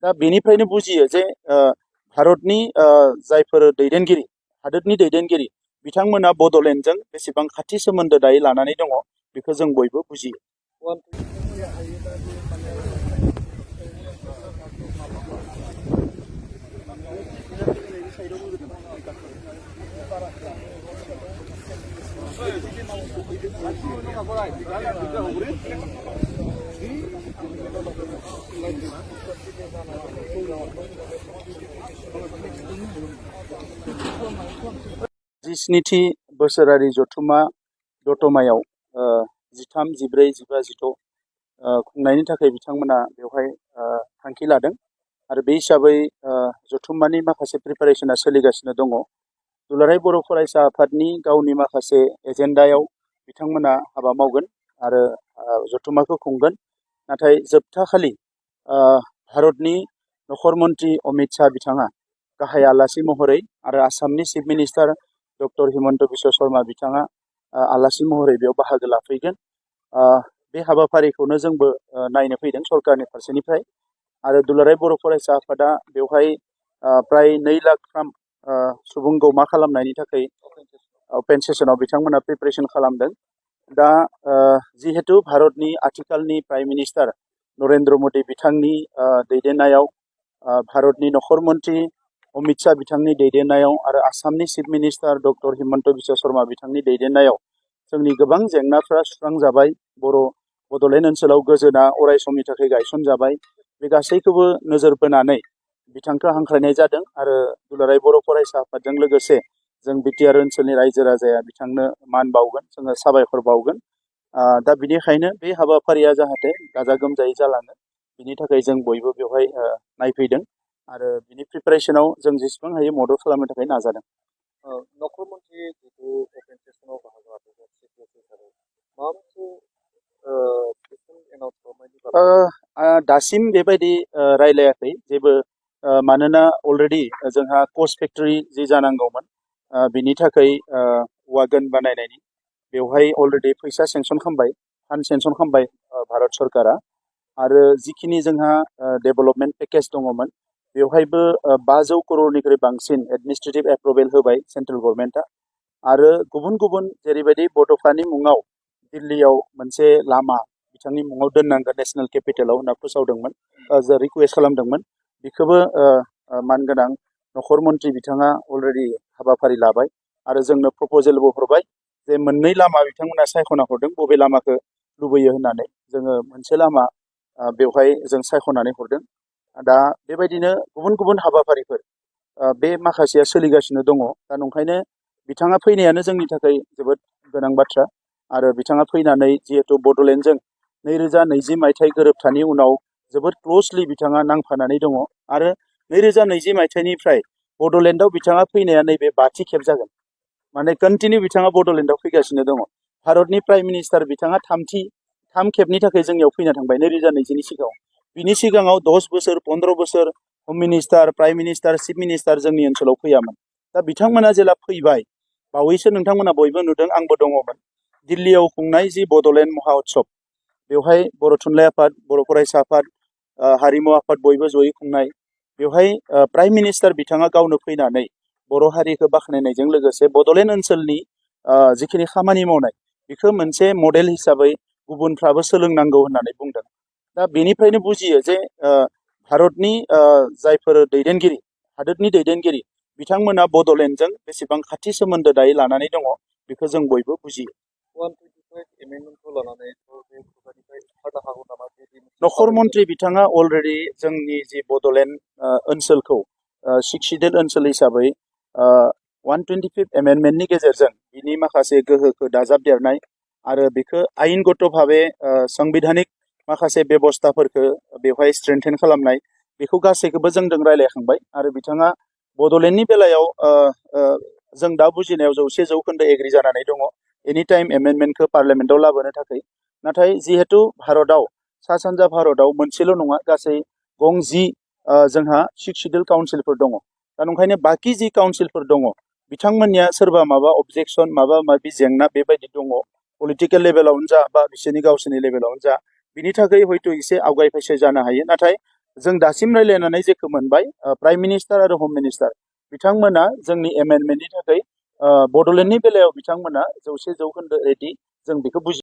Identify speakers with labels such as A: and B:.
A: दा बेनिफ्रायनो बुजियो जे भारतनि जायफोर दैदेनगिरि हादोरनि दैदेनगिरि बिथांमोना बड'लेण्डजों बेसेबां खाथि सोमोन्दो दायो लानानै दङ बेखौ जों बयबो बुजियो। जिस्निथि बोसोरारि जथुम्मा दतमायाव 13, 14, 15, 16 खुंनायनि थाखाय बिथांमोना बेवहाय थांखि लादों आरो बे हिसाबै जथुम्मानि माखासे प्रिपारेसना सोलिगासिनो दङ। दुलाराय बर' फरायसा आफादनि गावनि माखासे एजेन्डायाव बिथांमोना हाबा मावगोन आरो जथुम्माखौ खुंगोन। नाथाय जोबथा खालि भारतनि नखर मन्त्रि अमित शाह बिथाङा गाहाय आलासि महरै आरो आसामनि chief minister doctor Himanta Biswa Sharma बिथाङा आलासि महरै बेयाव बाहागो लाफैगोन। बे हाबाफारिखौनो जोंबो नायनो फैदों सरकारनि फारसेनिफ्राय आरो दुलाराय बर' फरायसा आफादा बेवहाय प्राय 2 लाख सुबुं गौमा खालामनायनि थाखाय अपेन सेसनाव बिथांमोना प्रिपारेसन खालामदों। दा जिहेतु भारतनि आथिखालनि प्राइम मिनिस्टार नरेन्द्र मदि बिथांनि दैदेननायाव भारतनि नखर मन्त्रि अमित शाह बिथांनि दैदेननायाव आरो आसामनि chief minister doctor Himanta Biswa Sharma बिथांनि दैदेननायाव जोंनि गोबां जेंनाफ्रा सुस्रांजाबाय। बड'लेण्ड ओनसोलाव गोजोना अराय समनि थाखाय गायसनजाबाय। बे गासैखौबो नोजोर बोनानै बिथांखौ हांख्रायनाय जादों आरो दुलाराय बर' फरायसा आफादजों लोगोसे जों बिटिआर ओनसोलनि रायजो राजाया बिथांनो मान बावगोन, जोङो साबायखर बावगोन। दा बिनिखायनो बे हाबाफारिया जाहाथे गाजा गोमजायै जालाङो बिनि थाखाय जों बयबो बेवहाय नायफैदों आरो बिनि प्रिपारेसनाव जों जेसेबां हायो मदद खालामनो थाखाय नाजादों।
B: नखर मन्त्रि जितु अपेन सेसनाव बाहागो लादोंमोन माबा मोनसे
A: दासिम बेबायदि रायलायाखै जेबो, मानोना अलरेडि जोंहा कच फेक्टरि जि जानांगौमोन बिनि थाखाय वागन बानायनायनि बेवहाय अलरेडि फैसा सेंसन खालामबाय, फान्ड सेंसन खालामबाय भारत सरकारा आरो जिखिनि जोंहा डेभेलपमेन्ट पेकेज दङमोन बेवहायबो 500 करोड़निख्रुइ बांसिन एडमिनिस्ट्रेटिभ एप्रुभेल होबाय सेन्ट्रेल गभर्नमेन्टआ आरो गुबुन गुबुन जेरैबायदि बड'फानि मुङाव दिल्लीयाव मोनसे लामा बिथांनि मुङाव दोननांगोन नेशनेल केपिटेलाव होनना फोसावदोंमोन, रिकुवेस्ट खालामदोंमोन। बेखौबो मानगोनां नखर मन्त्रि बिथाङा अलरेडि हाबाफारि लाबाय आरो जोंनो प्रप'जेलबो हरबाय जे मोननै लामा बिथांमोना सायख'ना हरदों बबे लामाखौ लुबैयो होननानै। जोङो मोनसे लामा बेवहाय जों सायख'नानै हरदों। दा बेबायदिनो गुबुन गुबुन हाबाफारिफोर बे माखासेया सोलिगासिनो दङ। दा नंखायनो बिथाङा फैनायानो जोंनि थाखाय जोबोद गोनां बाथ्रा आरो बिथाङा फैनानै जिहेतु बड'लेण्डजों 2020 मायथाइ गोरोबथानि उनाव जोबोद क्ल'सलि बिथाङा नांफानानै दङ आरो 2020 मायथाइनिफ्राय बड'लेण्डआव बिथाङा फैनाया नैबे 5थि खेब जागोन। माने कन्टिनिउ बिथाङा बड'लेण्डआव फैगासिनो दङ। भारतनि प्राइम मिनिस्टार बिथाङा 3 खेबनि थाखाय जोंनियाव फैना थांबाय 2020नि सिगाङाव। बिनि सिगाङाव 10 बोसोर 15 बोसोर हम minister, prime minister, chief minister जोंनि ओनसोलाव फैयामोन। दा बिथांमोना जेला फैबाय, बावैसो नोंथांमोना बयबो नुदों, आंबो दङमोन, दिल्लीयाव खुंनाय जि बड'लेण्ड महा उत्सब बेवहाय बर' थुनलाइ आफाद, बर' फरायसा आफाद, हारिमु आफाद बयबो जयै खुंनाय। बेवहाय प्राइम मिनिस्टार बिथाङा गावनो फैनानै बर' हारिखौ बाख्नायनायजों लोगोसे बड'लेण्ड ओनसोलनि जिखिनि खामानि मावनाय बेखौ मोनसे मडेल हिसाबै गुबुनफ्राबो सोलोंनांगौ होननानै बुंदों। दा बेनिफ्रायनो बुजियो जे भारतनि जायफोर दैदेनगिरि हादोरनि दैदेनगिरि बिथांमोना बड'लेण्डजों बेसेबां खाथि सोमोन्दो दायो लानानै दङ बेखौ जों बयबो बुजियो। नखर मन्त्रि बिथाङा अलरेडि जोंनि जि बड'लेण्ड ओनसोलखौ 6 सिडिउल ओनसोल हिसाबै 125 एमेन्डमेन्टनि गेजेरजों बिनि माखासे गोहोखौ दाजाबदेरनाय आरो बेखौ आयेनगत भावे संबिधानिक माखासे बेबस्थाफोरखौ बेवहाय स्ट्रेंथेन खालामनाय बेखौ गासैखौबो जोंजों रायलायखांबाय आरो बिथाङा बड'लेण्डनि बेलायाव जों दा बुजिनायाव 100% एग्रि जानानै दङ एनि टाइम एमेन्डमेन्टखौ पार्लियामेन्टआव लाबोनो थाखाय। नाथाय जिहेतु भारतआव सा सानजा भारतआव मोनसेल' नङा, गासै गं 10 जोंहा 6 सिडिउल काउन्सिलफोर दङ। दा नंखायनो बाखि जि काउन्सिलफोर दङ बिथांमोननिया सोरबा माबा अबजेक्सन माबा माबि जेंना बेबायदि दङ पलिटिकेल लेभेलावनो जा बा बिसोरनि गावसोरनि लेभेलावनो जा, बिनि थाखाय हयथ' एसे आवगायफैसे जानो हायो। नाथाय जों दासिम रायलायनानै जेखौ मोनबाय प्राइम मिनिस्टार आरो हम मिनिस्टार बिथांमोना जोंनि एमेन्डमेन्टनि थाखाय बड'लेण्डनि बेलायाव बिथांमोना 100% रेडि जों बेखौ बुजि